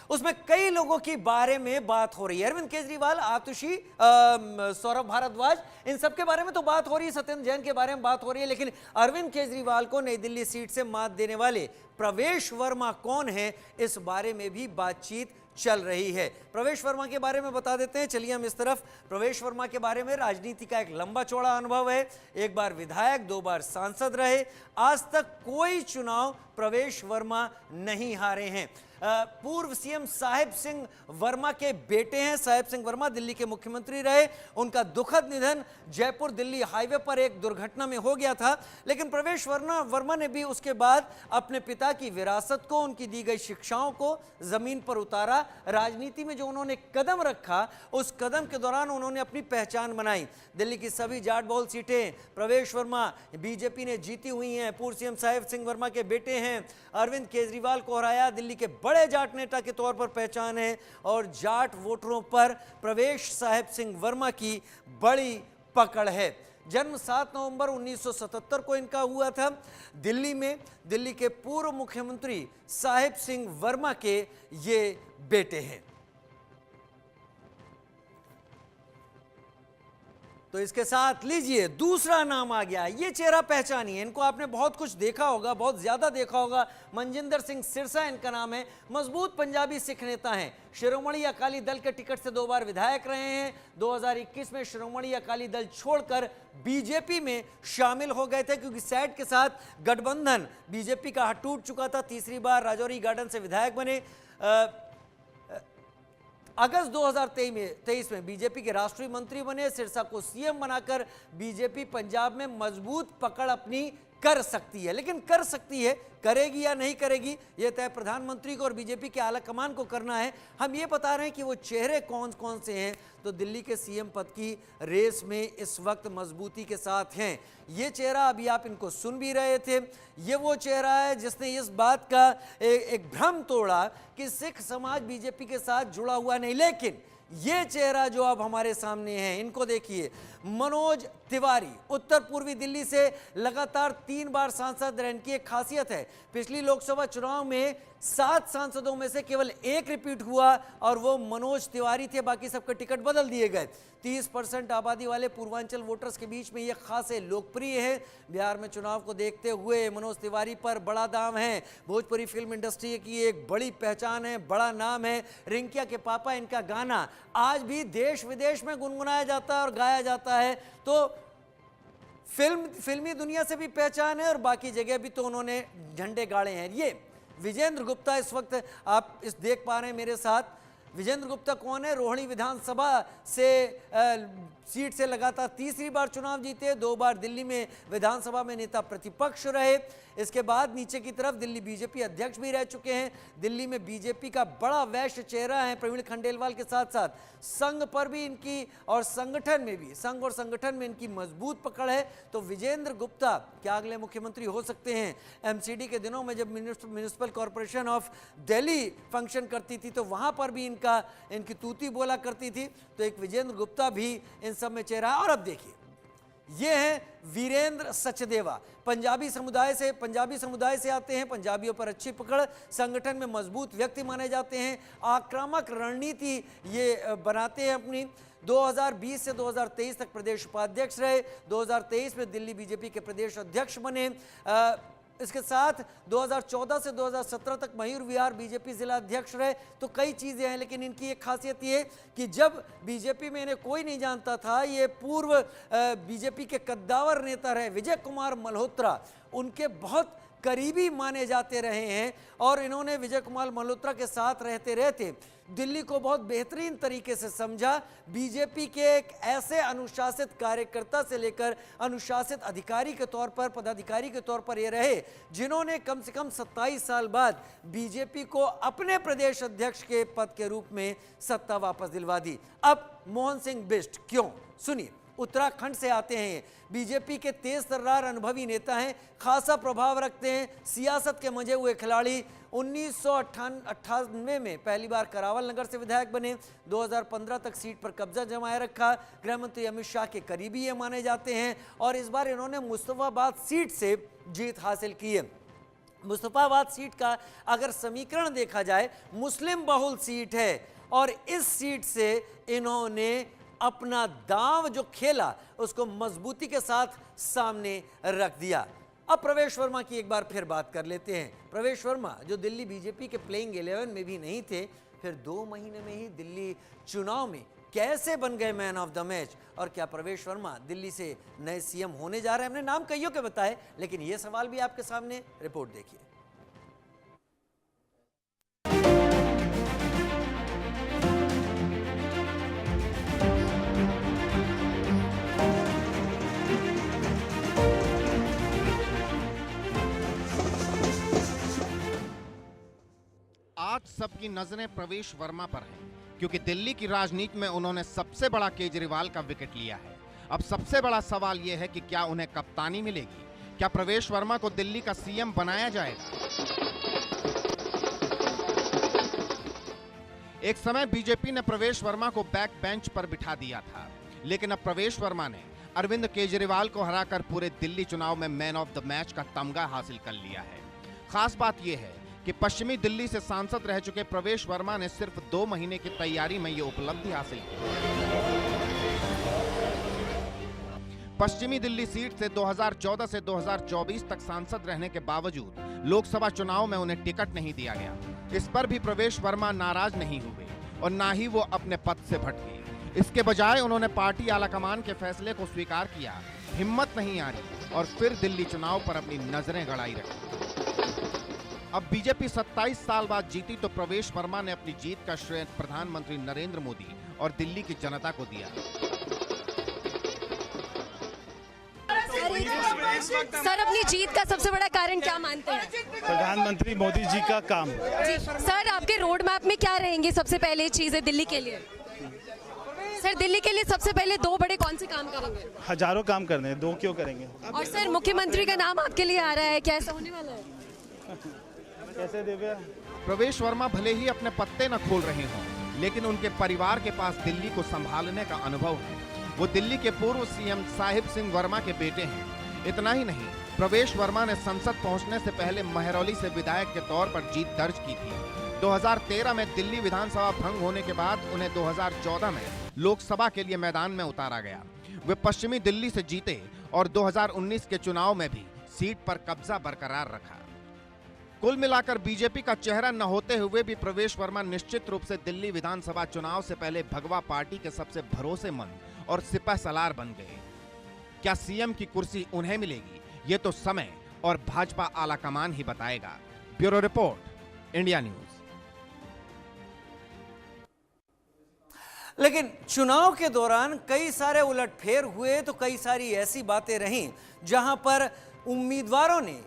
उसमें कई लोगों की बारे में बात हो रही है। अरविंद केजरीवाल, आतिशी, सौरभ भारद्वाज, इन सब के बारे में तो बात हो रही है, सत्येंद्र जैन के बारे में बात हो रही है, लेकिन अरविंद केजरीवाल को नई दिल्ली सीट से मात देने वाले प्रवेश वर्मा कौन है, इस बारे में भी बातचीत चल रही है। प्रवेश वर्मा के बारे में बता देते हैं, चलिए हम इस तरफ। प्रवेश वर्मा के बारे में राजनीति का एक लंबा चौड़ा अनुभव है, एक बार विधायक, 2 बार सांसद रहे, आज तक कोई चुनाव प्रवेश वर्मा नहीं हारे हैं। पूर्व सीएम साहिब सिंह वर्मा के बेटे हैं। साहिब सिंह वर्मा दिल्ली के मुख्यमंत्री रहे, उनका दुखद निधन जयपुर दिल्ली हाईवे पर एक दुर्घटना में हो गया था, लेकिन प्रवेश वर्मा ने भी उसके बाद अपने पिता की विरासत को, उनकी दी गई शिक्षाओं को जमीन पर उतारा। राजनीति में जो उन्होंने कदम रखा, उस कदम के दौरान उन्होंने अपनी पहचान बनाई। दिल्ली की सभी जाट बहुल सीटें प्रवेश वर्मा बीजेपी ने जीती हुई हैं। पूर्व सीएम साहिब सिंह वर्मा के बेटे हैं, अरविंद केजरीवाल को हराया, दिल्ली के बड़े जाट नेता के तौर पर पहचान है, और जाट वोटरों पर प्रवेश साहिब सिंह वर्मा की बड़ी पकड़ है। जन्म 7 नवंबर 1977 को इनका हुआ था दिल्ली में। दिल्ली के पूर्व मुख्यमंत्री साहिब सिंह वर्मा के ये बेटे हैं। तो इसके साथ लीजिए दूसरा नाम आ गया। ये चेहरा पहचानिए, इनको आपने बहुत कुछ देखा होगा, बहुत ज्यादा देखा होगा। मनजिंदर सिंह सिरसा इनका नाम है। मजबूत पंजाबी सिख नेता हैं, शिरोमणि अकाली दल के टिकट से 2 बार विधायक रहे हैं। 2021 में शिरोमणि अकाली दल छोड़कर बीजेपी में शामिल हो गए थे, क्योंकि सैट के साथ गठबंधन बीजेपी का टूट चुका था। तीसरी बार राजौरी गार्डन से विधायक बने। अगस्त 2023 में बीजेपी के राष्ट्रीय मंत्री बने। सिरसा को सीएम बनाकर बीजेपी पंजाब में मजबूत पकड़ अपनी कर सकती है, लेकिन कर सकती है, करेगी या नहीं करेगी यह तय प्रधानमंत्री को और बीजेपी के आला कमान को करना है। हम ये बता रहे हैं कि वो चेहरे कौन कौन से हैं। तो दिल्ली के सीएम पद की रेस में इस वक्त मजबूती के साथ हैं। ये चेहरा, अभी आप इनको सुन भी रहे थे, ये वो चेहरा है जिसने इस बात का एक भ्रम तोड़ा कि सिख समाज बीजेपी के साथ जुड़ा हुआ नहीं। लेकिन ये चेहरा जो अब हमारे सामने है, इनको देखिए, मनोज तिवारी, उत्तर पूर्वी दिल्ली से लगातार 3 बार सांसद रहे। इनकी एक खासियत है, पिछली लोकसभा चुनाव में 7 सांसदों में से केवल 1 रिपीट हुआ और वो मनोज तिवारी थे, बाकी सबके टिकट बदल दिए गए। 30% आबादी वाले पूर्वांचल वोटर्स के बीच में ये खासे लोकप्रिय है। बिहार में चुनाव को देखते हुए मनोज तिवारी पर बड़ा दाम है। भोजपुरी फिल्म इंडस्ट्री की एक बड़ी पहचान है, बड़ा नाम है। रिंकिया के पापा, इनका गाना आज भी देश विदेश में गुनगुनाया जाता है और गाया जाता है। तो फिल्मी दुनिया से भी पहचान है और बाकी जगह भी तो उन्होंने झंडे गाड़े हैं। ये विजेंद्र गुप्ता इस वक्त आप इस देख पा रहे हैं मेरे साथ। विजेंद्र गुप्ता कौन है? रोहिणी विधानसभा से सीट से लगातार तीसरी बार चुनाव जीते, 2 बार दिल्ली में विधानसभा में नेता प्रतिपक्ष रहे। इसके बाद नीचे की तरफ दिल्ली बीजेपी अध्यक्ष भी रह चुके हैं। दिल्ली में बीजेपी का बड़ा वैश्य चेहरा है प्रवीण खंडेलवाल के साथ साथ संघ पर भी इनकी और संगठन में भी, संघ और संगठन में इनकी मजबूत पकड़ है। तो विजेंद्र गुप्ता क्या अगले मुख्यमंत्री हो सकते हैं? एमसीडी के दिनों में जब municipal corporation of Delhi function करती थी तो वहां पर भी इनकी तूती बोला करती थी। तो एक विजेंद्र गुप्ता भी इन सब में चेहरा है। और अब देखिए, ये हैं वीरेंद्र सचदेवा, पंजाबी समुदाय से आते हैं। पंजाबियों पर अच्छी पकड़, संगठन में मजबूत व्यक्ति माने जाते हैं। आक्रामक रणनीति ये बनाते हैं अपनी। 2020 से 2023 तक प्रदेश उपाध्यक्ष रहे। 2023 में दिल्ली बीजेपी के प्रदेश अध्यक्ष बने। इसके साथ 2014 से 2017 तक मयूर विहार बीजेपी जिला अध्यक्ष रहे। तो कई चीज़ें हैं, लेकिन इनकी एक खासियत ये कि जब बीजेपी में इन्हें कोई नहीं जानता था, ये पूर्व बीजेपी के कद्दावर नेता रहे विजय कुमार मल्होत्रा, उनके बहुत करीबी माने जाते रहे हैं। और इन्होंने विजय कुमार मल्होत्रा के साथ रहते रहते दिल्ली को बहुत बेहतरीन तरीके से समझा। बीजेपी के एक ऐसे अनुशासित कार्यकर्ता से लेकर अनुशासित अधिकारी के तौर पर, पदाधिकारी के तौर पर ये रहे जिन्होंने कम से कम 27 साल बाद बीजेपी को अपने प्रदेश अध्यक्ष के पद के रूप में सत्ता वापस दिलवा दी। अब मोहन सिंह बिष्ट क्यों? सुनिए, उत्तराखंड से आते हैं, बीजेपी के तेज तर्रार अनुभवी नेता हैं, खासा प्रभाव रखते हैं, सियासत के मजे हुए खिलाड़ी। 1998 में पहली बार करावल नगर से विधायक बने। 2015 तक सीट पर कब्जा जमाए रखा। गृह मंत्री अमित शाह के करीबी ये माने जाते हैं और इस बार इन्होंने मुस्तफाबाद सीट से जीत हासिल की है। मुस्तफाबाद सीट का अगर समीकरण देखा जाए, मुस्लिम बहुल सीट है और इस सीट से इन्होंने अपना दांव जो खेला उसको मजबूती के साथ सामने रख दिया। अब प्रवेश वर्मा की एक बार फिर बात कर लेते हैं। प्रवेश वर्मा जो दिल्ली बीजेपी के प्लेइंग 11 में भी नहीं थे, फिर 2 महीने में ही दिल्ली चुनाव में कैसे बन गए मैन ऑफ द मैच, और क्या प्रवेश वर्मा दिल्ली से नए सीएम होने जा रहे हैं? हमने नाम कईयों के बताए, लेकिन यह सवाल भी आपके सामने, रिपोर्ट देखिए। आज सबकी नजरें प्रवेश वर्मा पर हैं, क्योंकि दिल्ली की राजनीति में उन्होंने सबसे बड़ा केजरीवाल का विकेट लिया है। अब सबसे बड़ा सवाल यह है कि क्या उन्हें कप्तानी मिलेगी? क्या प्रवेश वर्मा को दिल्ली का सीएम बनाया जाएगा? एक समय बीजेपी ने प्रवेश वर्मा को बैक बेंच पर बिठा दिया था, लेकिन अब प्रवेश वर्मा ने अरविंद केजरीवाल को हराकर पूरे दिल्ली चुनाव में मैन ऑफ द मैच का तमगा हासिल कर लिया है। खास बात यह है कि पश्चिमी दिल्ली से सांसद रह चुके प्रवेश वर्मा ने सिर्फ 2 महीने की तैयारी में ये उपलब्धि हासिल की। पश्चिमी दिल्ली सीट से 2014 से 2024 तक सांसद रहने के बावजूद लोकसभा चुनाव में उन्हें टिकट नहीं दिया गया। इस पर भी प्रवेश वर्मा नाराज नहीं हुए और ना ही वो अपने पद से भटके। इसके बजाय उन्होंने पार्टी आलाकमान के फैसले को स्वीकार किया, हिम्मत नहीं आ रही, और फिर दिल्ली चुनाव पर अपनी नजरें गड़ाई रखी। अब बीजेपी 27 साल बाद जीती तो प्रवेश वर्मा ने अपनी जीत का श्रेय प्रधानमंत्री नरेंद्र मोदी और दिल्ली की जनता को दिया। सर, अपनी जीत का सबसे बड़ा कारण क्या मानते हैं? प्रधानमंत्री मोदी जी का काम। जी सर, आपके रोड मैप में क्या रहेंगी सबसे पहले चीजें दिल्ली के लिए? सर, दिल्ली के लिए सबसे पहले 2 बड़े कौन से काम करेंगे? हजारों काम करने हैं, 2 क्यों करेंगे? और सर, मुख्यमंत्री का नाम आपके लिए आ रहा है, क्या ऐसा होने वाला है? कैसे देवे? प्रवेश वर्मा भले ही अपने पत्ते न खोल रहे हों, लेकिन उनके परिवार के पास दिल्ली को संभालने का अनुभव है। वो दिल्ली के पूर्व सीएम साहिब सिंह वर्मा के बेटे हैं। इतना ही नहीं, प्रवेश वर्मा ने संसद पहुंचने से पहले महरौली से विधायक के तौर पर जीत दर्ज की थी। 2013 में दिल्ली विधानसभा भंग होने के बाद उन्हें 2014 में लोकसभा के लिए मैदान में उतारा गया। वे पश्चिमी दिल्ली से जीते और 2019 के चुनाव में भी सीट पर कब्जा बरकरार रखा। कुल मिलाकर बीजेपी का चेहरा न होते हुए भी प्रवेश वर्मा निश्चित रूप से दिल्ली विधानसभा चुनाव से पहले भगवा पार्टी के सबसे भरोसेमंद और सिपहसालार बन गए। क्या सीएम की कुर्सी उन्हें मिलेगी? ये तो समय और भाजपा आलाकमान ही बताएगा। Bureau report, India news. लेकिन चुनाव के दौरान कई सारे उलटफेर हुए तो कई सारी ऐसी बातें रहीं जहां पर उम्मीदवारों ने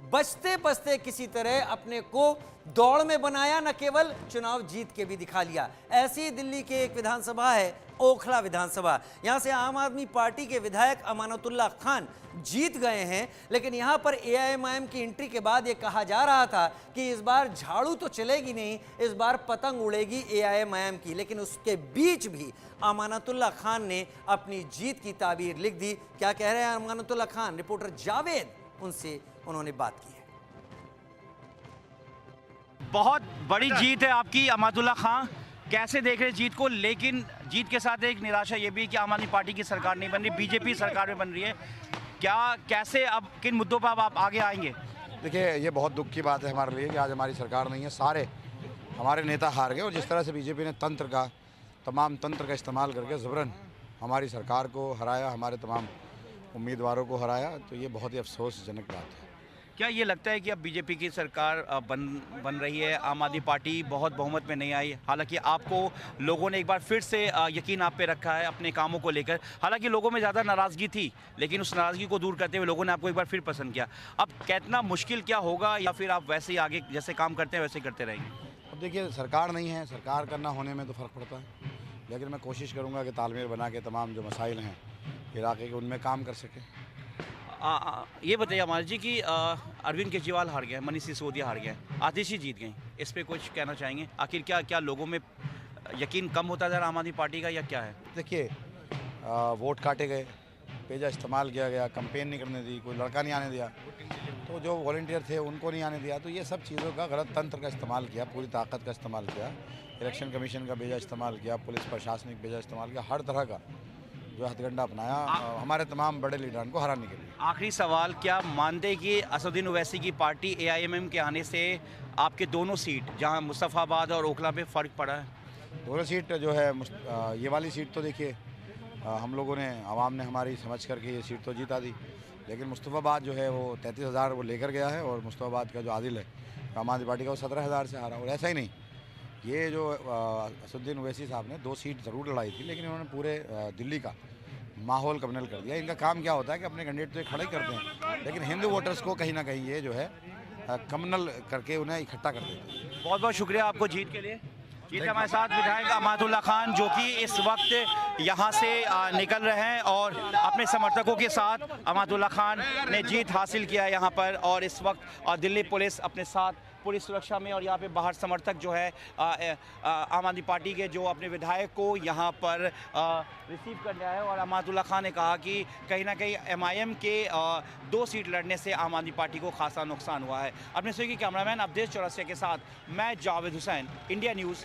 बचते बचते किसी तरह अपने को दौड़ में बनाया, न केवल चुनाव जीत के भी दिखा लिया। ऐसी दिल्ली के एक विधानसभा है ओखला विधानसभा। यहां से आम आदमी पार्टी के विधायक अमानतुल्लाह खान जीत गए हैं, लेकिन यहां पर एआईएमआईएम की एंट्री के बाद यह कहा जा रहा था कि इस बार झाड़ू तो चलेगी नहीं, इस बार पतंग उड़ेगी एआईएमआईएम की। लेकिन उसके बीच भी अमानतुल्लाह खान ने अपनी जीत की ताबीर लिख दी। क्या कह रहे हैं अमानतुल्लाह खान? रिपोर्टर जावेद उनसे उन्होंने बात की है। बहुत बड़ी जीत है आपकी अमानतुल्लाह खान, कैसे देख रहे जीत को? लेकिन जीत के साथ एक निराशा ये भी कि आम आदमी पार्टी की सरकार नहीं बन रही, बीजेपी सरकार में बन रही है। क्या, कैसे, अब किन मुद्दों पर अब आप आगे आएंगे? देखिए, ये बहुत दुख की बात है हमारे लिए कि आज हमारी सरकार नहीं है। सारे हमारे नेता हार गए और जिस तरह से बीजेपी ने तमाम तंत्र का इस्तेमाल करके ज़बरन हमारी सरकार को हराया, हमारे तमाम उम्मीदवारों को हराया, तो ये बहुत ही अफसोसजनक बात है। क्या ये लगता है कि अब बीजेपी की सरकार बन रही है, आम आदमी पार्टी बहुत बहुमत में नहीं आई, हालांकि आपको लोगों ने एक बार फिर से यकीन आप पे रखा है अपने कामों को लेकर? हालांकि लोगों में ज़्यादा नाराज़गी थी, लेकिन उस नाराज़गी को दूर करते हुए लोगों ने आपको एक बार फिर पसंद किया। अब कितना मुश्किल क्या होगा, या फिर आप वैसे ही आगे जैसे काम करते हैं वैसे करते रहेंगे? अब देखिए, सरकार नहीं है, सरकार करना होने में तो फ़र्क पड़ता है, लेकिन मैं कोशिश करूँगा कि तालमेल बना के तमाम जो मसाइल हैं इलाके के उनमें काम कर सकें। ये बताइए अमर जी कि अरविंद केजरीवाल हार गए, मनीष सिसोदिया हार गए, आतिशी जीत गई, इस पे कुछ कहना चाहेंगे? आखिर क्या लोगों में यकीन कम होता जा रहा आम आदमी पार्टी का, या क्या है? देखिए, वोट काटे गए, पेजा इस्तेमाल किया गया, कैंपेन नहीं करने दी, कोई लड़का नहीं आने दिया, तो जो वॉलंटियर थे उनको नहीं आने दिया। तो ये सब चीज़ों का गलत तंत्र का इस्तेमाल किया, पूरी ताकत का इस्तेमाल किया, इलेक्शन कमीशन का बेजा इस्तेमाल किया, पुलिस प्रशासनिक बेजा इस्तेमाल किया, हर तरह का जो हथकंडा अपनाया हमारे तमाम बड़े लीडरों को हराने के लिए। आखिरी सवाल, क्या मानते हैं कि असदुद्दीन ओवैसी की पार्टी AIMM के आने से आपके दोनों सीट जहां मुस्तफ़ाबाद और ओखला पे फ़र्क पड़ा है? दोनों सीट जो है ये वाली सीट तो देखिए हम लोगों ने, आवाम ने हमारी समझ करके ये सीट तो जीता दी, लेकिन मुस्तफ़ाबाद जो है वो 33,000 वो लेकर गया है और मुस्तफ़ाबाद का जो आदिल है आम आदमी पार्टी का वो 17,000 से हारा। और ऐसा ही नहीं, ये जो असदुद्दीन ओवैसी साहब ने 2 सीट ज़रूर लड़ाई थी, लेकिन उन्होंने पूरे दिल्ली का माहौल कम्युनल कर दिया। इनका काम क्या होता है कि अपने कैंडिडेट तो खड़े करते हैं, लेकिन हिंदू वोटर्स को कहीं ना कहीं ये जो है कम्युनल करके उन्हें इकट्ठा कर देते हैं। बहुत बहुत शुक्रिया आपको जीत के लिए। ये थे हमारे साथ विधायक अमातुल्ला खान, जो कि इस वक्त यहाँ से निकल रहे हैं और अपने समर्थकों के साथ अमातुल्ला खान ने जीत हासिल किया है यहाँ पर। और इस वक्त दिल्ली पुलिस अपने साथ पूरी सुरक्षा में, और यहाँ पे बाहर समर्थक जो है आम आदमी पार्टी के जो अपने विधायक को यहाँ पर रिसीव करने आए। और अमातुल्ला खान ने कहा कि कहीं ना कहीं MIM के 2 सीट लड़ने से आम आदमी पार्टी को खासा नुकसान हुआ है। अपने स्वयं की कैमरामैन अवधेश चौरसिया के साथ मैं जावेद हुसैन, इंडिया न्यूज़।